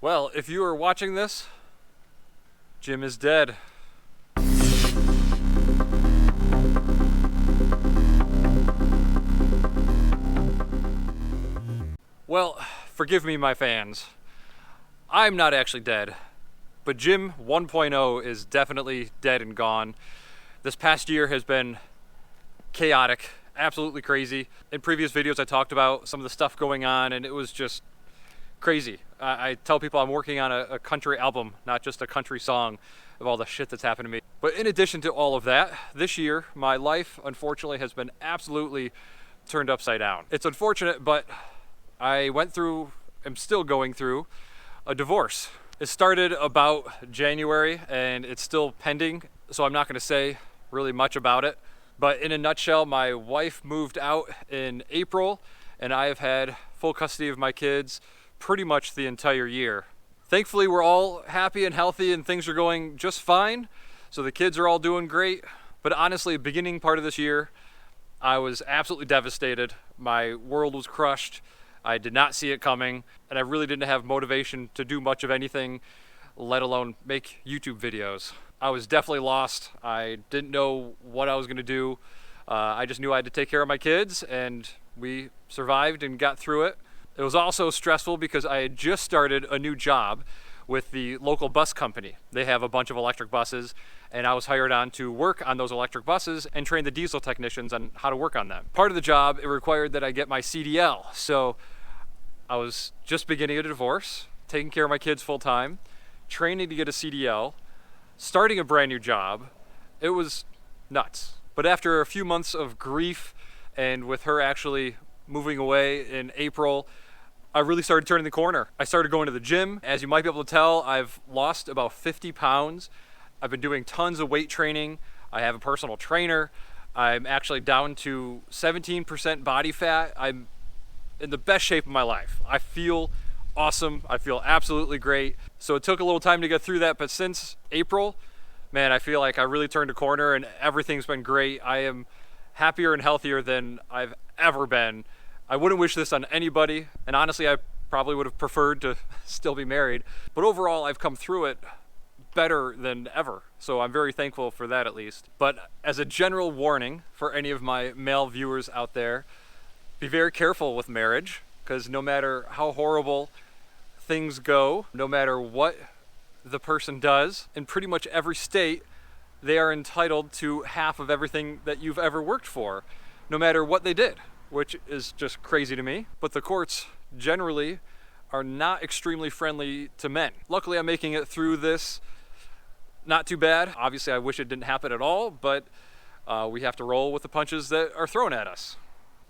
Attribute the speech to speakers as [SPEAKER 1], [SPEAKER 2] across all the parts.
[SPEAKER 1] Well, if you are watching this, Jim is dead. Well, forgive me, my fans. I'm not actually dead, but Jim 1.0 is definitely dead and gone. This past year has been chaotic, absolutely crazy. In previous videos I talked about some of the stuff going on, and it was just crazy. I tell people I'm working on a country album, not just a country song, of all the shit that's happened to me. But in addition to all of that, this year my life unfortunately has been absolutely turned upside down. It's unfortunate, but I went through, am still going through, a divorce. It started about January and it's still pending, so I'm not going to say really much about it. But in a nutshell, my wife moved out in April and I have had full custody of my kids pretty much the entire year. Thankfully, we're all happy and healthy and things are going just fine. So the kids are all doing great. But honestly, beginning part of this year, I was absolutely devastated. My world was crushed. I did not see it coming, and I really didn't have motivation to do much of anything, let alone make YouTube videos. I was definitely lost. I didn't know what I was gonna do. I just knew I had to take care of my kids, and we survived and got through it. It was also stressful because I had just started a new job with the local bus company. They have a bunch of electric buses, and I was hired on to work on those electric buses and train the diesel technicians on how to work on them. Part of the job, it required that I get my CDL. So I was just beginning a divorce, taking care of my kids full time, training to get a CDL, starting a brand new job. It was nuts. But after a few months of grief and with her actually moving away in April, I really started turning the corner. I started going to the gym. As you might be able to tell, I've lost about 50 pounds. I've been doing tons of weight training. I have a personal trainer. I'm actually down to 17% body fat. I'm in the best shape of my life. I feel awesome. I feel absolutely great. So it took a little time to get through that, but since April, man, I feel like I really turned a corner and everything's been great. I am happier and healthier than I've ever been. I wouldn't wish this on anybody, and honestly, I probably would have preferred to still be married, but overall, I've come through it better than ever, so I'm very thankful for that at least. But as a general warning for any of my male viewers out there, be very careful with marriage, because no matter how horrible things go, no matter what the person does, in pretty much every state, they are entitled to half of everything that you've ever worked for, no matter what they did, which is just crazy to me. But the courts generally are not extremely friendly to men. Luckily, I'm making it through this not too bad. Obviously, I wish it didn't happen at all, but we have to roll with the punches that are thrown at us.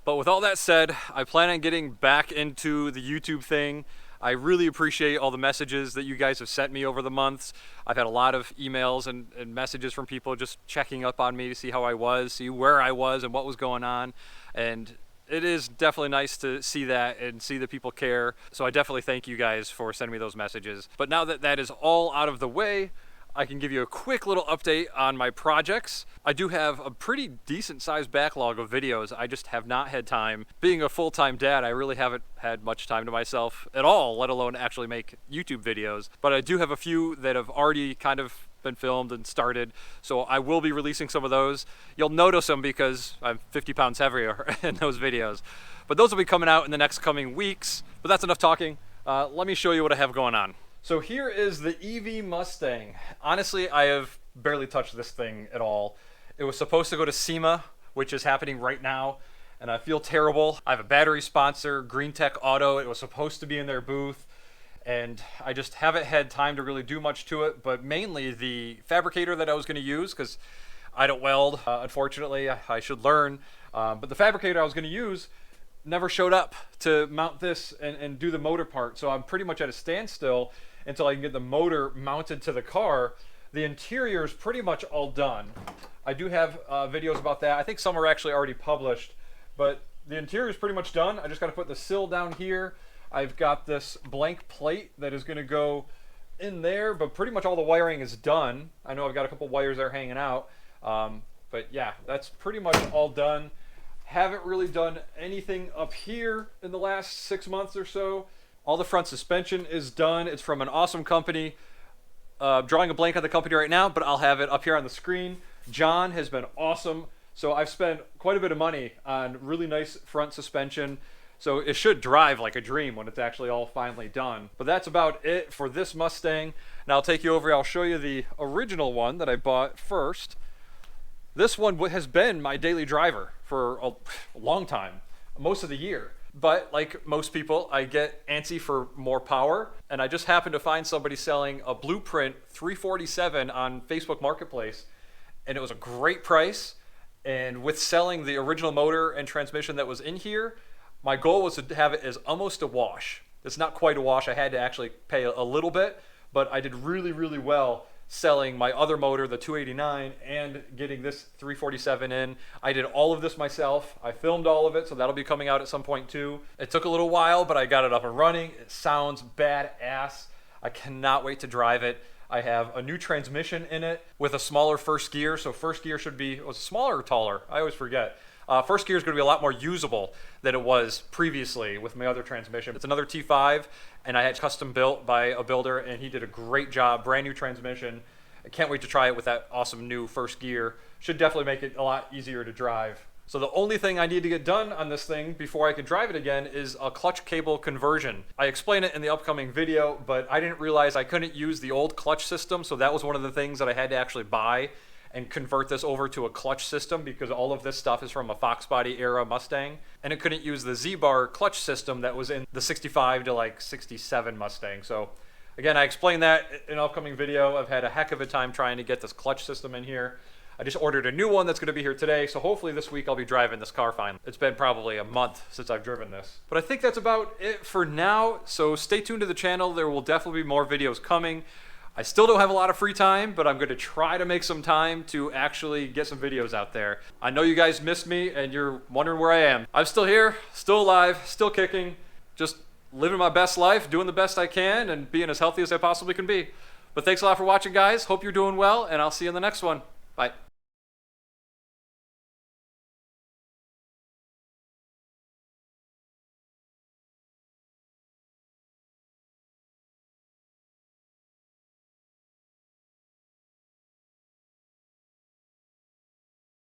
[SPEAKER 1] But with all that said, I plan on getting back into the YouTube thing. I really appreciate all the messages that you guys have sent me over the months. I've had a lot of emails and messages from people just checking up on me to see how I was, see where I was and what was going on. And it is definitely nice to see that and see that people care. So I definitely thank you guys for sending me those messages. But now that that is all out of the way, I can give you a quick little update on my projects. I do have a pretty decent sized backlog of videos. I just have not had time. Being a full-time dad, I really haven't had much time to myself at all, let alone actually make YouTube videos. But I do have a few that have already kind of been filmed and started, so I will be releasing some of those. You'll notice them because I'm 50 pounds heavier in those videos. But those will be coming out in the next coming weeks. But that's enough talking. Let me show you what I have going on. So here is the EV Mustang. Honestly, I have barely touched this thing at all. It was supposed to go to SEMA, which is happening right now, and I feel terrible. I have a battery sponsor, GreenTech Auto. It was supposed to be in their booth, and I just haven't had time to really do much to it, but mainly the fabricator that I was gonna use, because I don't weld, unfortunately. I should learn, but the fabricator I was gonna use never showed up to mount this and do the motor part, so I'm pretty much at a standstill until I can get the motor mounted to the car. The interior is pretty much all done. I do have videos about that. I think some are actually already published, but the interior is pretty much done. I just got to put the sill down here. I've got this blank plate that is going to go in there, but pretty much all the wiring is done. I know I've got a couple wires there hanging out, but yeah, that's pretty much all done. Haven't really done anything up here in the last 6 months or so. All the front suspension is done. It's from an awesome company. Drawing a blank on the company right now, but I'll have it up here on the screen. John has been awesome. So I've spent quite a bit of money on really nice front suspension. So it should drive like a dream when it's actually all finally done. But that's about it for this Mustang. Now I'll take you over, I'll show you the original one that I bought first. This one has been my daily driver for a long time, most of the year. But like most people, I get antsy for more power, and I just happened to find somebody selling a Blueprint 347 on Facebook Marketplace, and it was a great price. And with selling the original motor and transmission that was in here, my goal was to have it as almost a wash. It's not quite a wash. I had to actually pay a little bit, but I did really, really well selling my other motor, the 289, and getting this 347 in. I did all of this myself. I filmed all of it, so that'll be coming out at some point too. It took a little while, but I got it up and running. It sounds badass. I cannot wait to drive it. I have a new transmission in it with a smaller first gear, so first gear should be, was it smaller or taller? I always forget. First gear is going to be a lot more usable than it was previously with my other transmission. It's another T5, and I had custom built by a builder, and he did a great job. Brand new transmission. I can't wait to try it with that awesome new first gear. Should definitely make it a lot easier to drive. So the only thing I need to get done on this thing before I can drive it again is a clutch cable conversion. I explain it in the upcoming video, but I didn't realize I couldn't use the old clutch system, so that was one of the things that I had to actually buy and convert this over to a clutch system, because all of this stuff is from a Fox body era Mustang, and it couldn't use the Z-bar clutch system that was in the 65 to like 67 Mustang. So again, I explained that in an upcoming video. I've had a heck of a time trying to get this clutch system in here. I just ordered a new one that's going to be here today, so hopefully this week I'll be driving this car finally. It's been probably a month since I've driven this. But I think that's about it for now, so stay tuned to the channel. There will definitely be more videos coming. I still don't have a lot of free time, but I'm going to try to make some time to actually get some videos out there. I know you guys missed me and you're wondering where I am. I'm still here, still alive, still kicking, just living my best life, doing the best I can, and being as healthy as I possibly can be. But thanks a lot for watching, guys. Hope you're doing well, and I'll see you in the next one. Bye.